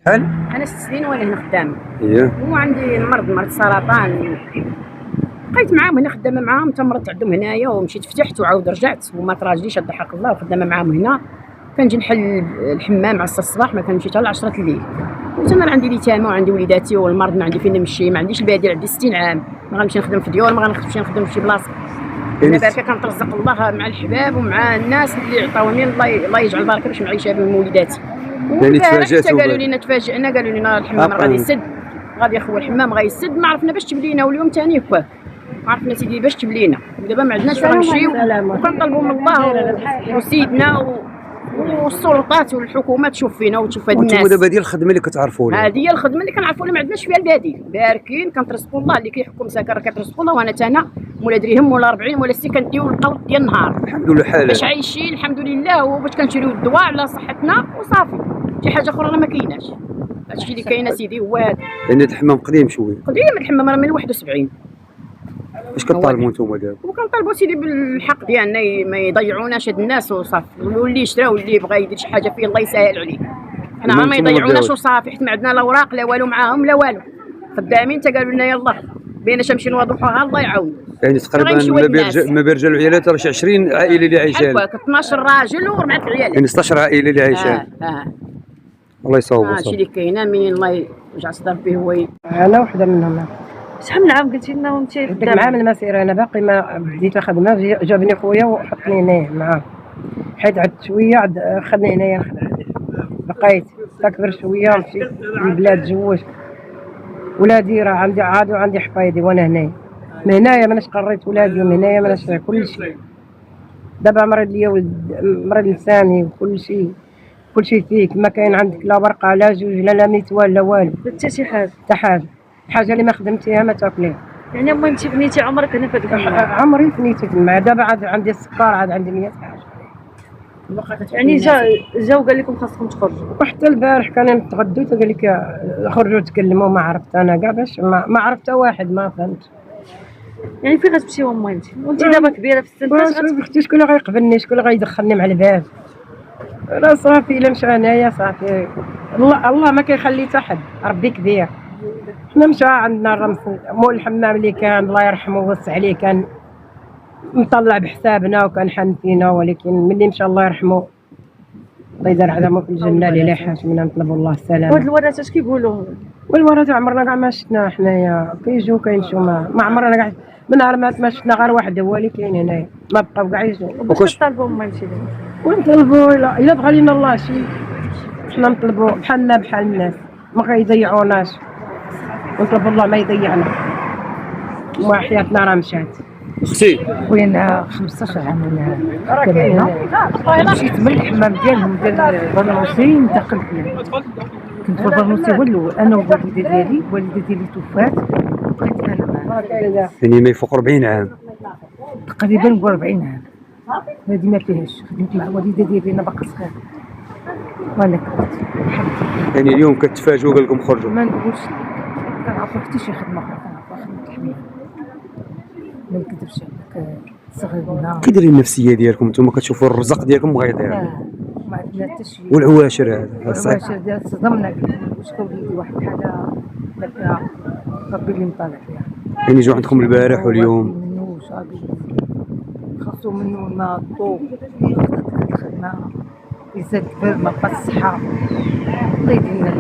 شحال؟ انا 6 سنين وانا هنا خدامه. اييه. وعندي مرض السرطان، بقيت معاهم هنا خدامه معاهم، تمرضت عندهم هنايا ومشيت فتحت وعاود رجعت وما تراجليش هذا حق الله، وخدامه معاهم هنا. كنجي نحل الحمام على الصباح، ما كنمشي حتى ل 10 الليل. وانا عندي اليتامى وعندي وليداتي والمرض ما عندي فين نمشي، ما عنديش البديل، عندي 60 عام، ما غنمشي نخدم في ديور، ما غنمشي نخدم في شي بلاصه. انا بركه كنترزق الله مع الحباب ومع الناس اللي عطاوني، الله يجعل بركه باش نعيشها بهم وليداتي. يعني تفاجأتوا؟ قالوا لنا تفاجئنا، قالوا لنا الحمام غادي يسد، غادي يخوى الحمام غيسد، ما عرفنا باش تبلينا، واليوم ثاني هكاك ما عرفنا سيدي باش تبلينا. ودابا ما عندناش فين نمشيو، وكنطلبوا من الله وسيدنا والسلطات والحكومه تشوف فينا وتشوف هاد الناس. وانتم دابا ديال الخدمه اللي كتعرفوا لها؟ هذه هي الخدمه اللي كنعرفوا لها، ما عندناش فيها البديل، باركين كنترزقوا الله اللي كيحكم ساكر كترزقوا الله. وانا تانا مولا درهم ولا 40 ولا 60 كنديو القوت ديال النهار، الحمد لله حالة باش عايشين الحمد لله، وباش كنشريو الدواء على صحتنا وصافي. شي حاجه اخرى راه ما كايناش. هادشي اللي كاين سيدي هو هذا. يعني الحمام قديم شويه؟ قديم الحمام راه من 71. اش كطالبوا نتوما دابا؟ وكنطالبوا سيدي بالحق ديالنا، ما يضيعوناش هاد الناس وصافي، واللي يشرا واللي بغى يدير شي حاجه فيه الله يسهل عليه. حنا ما يضيعوناش وصافي، حيت ما عندنا لا اوراق لا والو معاهم لا والو، خدامين حتى قالوا لنا يلاه بينا نمشي نوضحوها الله يعاون. يعني تقريبا ما بين رجال وعيالات راه شي 20 عائله اللي عايشه هكاك، 12 راجل و4 عيالات، يعني 16 عائله اللي عايشه. الله يصاوب. هادشي اللي كاينه، من الله يرجع صدر به هو. انا وحده منهم. شحال من عام قلتي لنا وانت ديك العام المسيره انا باقي ما بديت الخدمه، جابني خويا وحطني هنايا معاه، حيت عدت شويه خدني هنايا نخدم. بقيت تكبر شويه مشيت للبلاد، تزوجت ولادي، راه عندي عاد وعندي حفايدي وانا هنايا. من هنايا ماناش قريت ولادي، ومن هنايا ماناش كل شيء. دابا مريض ليا ولد، مريض لساني وكل شيء، كل شيء فيك، ما كاين عندك لا ورقه لا جوج لا ميتوال لا والو، حتى شي حاجه. حتى حاجه، الحاجه اللي ما خدمتيها ما تاكليها. يعني المهم انت بنيتي عمرك هنا في هذيك الجمعيه؟ عمري فنيت تما، دابا عاد عندي السكر، عاد عندي 100 حاجه. يعني جاو قال لكم خاصكم تخرجوا؟ وحتى البارح كان نتغدوا قال لك خرجوا تكلموا، ما عرفت انا كاع باش ما عرفت حتى واحد، ما فهمت. يعني فين غتمشيو امي انت؟ وانت دابا كبيره في السن، فاش غتمشي؟ شكون اللي غيقبلني؟ شكون اللي غيدخلني مع الباب؟ راه صافي الا مشى هنايا صافي، الله ما كيخلي حتى حد، ربي كبير. حنا مشى عندنا الرمس مول الحمام اللي كان الله يرحمه ووسع عليه، كان مطلع بحسابنا وكان حن فينا، ولكن ملي مشى الله يرحمه الله يدار عدمه في الجنه، اللي لا حاج منا نطلب الله السلامه. وهاد الورثه اش كيقولوا؟ والورثه عمرنا كاع ما شفنا حنايا، كيجيو كيمشيو، ما عمرنا كاع من نهار ما شفنا غير واحد هو اللي كاين هنايا، ما بقاو كاع يجيو. واش كطالبوا امي انت دابا؟ ونطلبوا الا بغى لينا الله شي، حنا نطلبوا بحالنا بحال الناس، ما غيضيعوناش، ونطلب الله ما يضيعنا، وحياتنا راه مشات. اختي خويا 15 عام وانا مشيت من الحمام ديالهم ديال البرنوسي، انتقلت ليه. كنت في البرنوسي هو انا والوالده ديالي، الوالده ديالي توفات، بقيت انا معاه. يعني ما يفوق 40 عام تقريبا، نقول 40 عام. هذه ما فيهاش، خدمت مع الوالده ديالي انا باقا صغير وانا كبرت. يعني اليوم كتفاجئوا قال لكم خرجوا؟ ما نقولش لك، كنعرفوا حتى شي خدمه اخرى، كنعرفوا خدمه الحمام، ما نكذبش عليك. صغيرنا كي دايرين النفسيه ديالكم نتوما؟ كتشوفوا الرزق ديالكم غيضيع؟ لا ما عندنا حتى شي. والعواشر هذا صحيح؟ العواشر ديال صدمنا، واش كوليدي واحد الحاجه ما فيها ربي اللي مطالع فيها. يعني جاو عندكم البارح واليوم؟ منو صافي خاصو منو الماء، الضوء، الخدمه، يزاد كبر، ما بقى الصحه، الله يدير لنا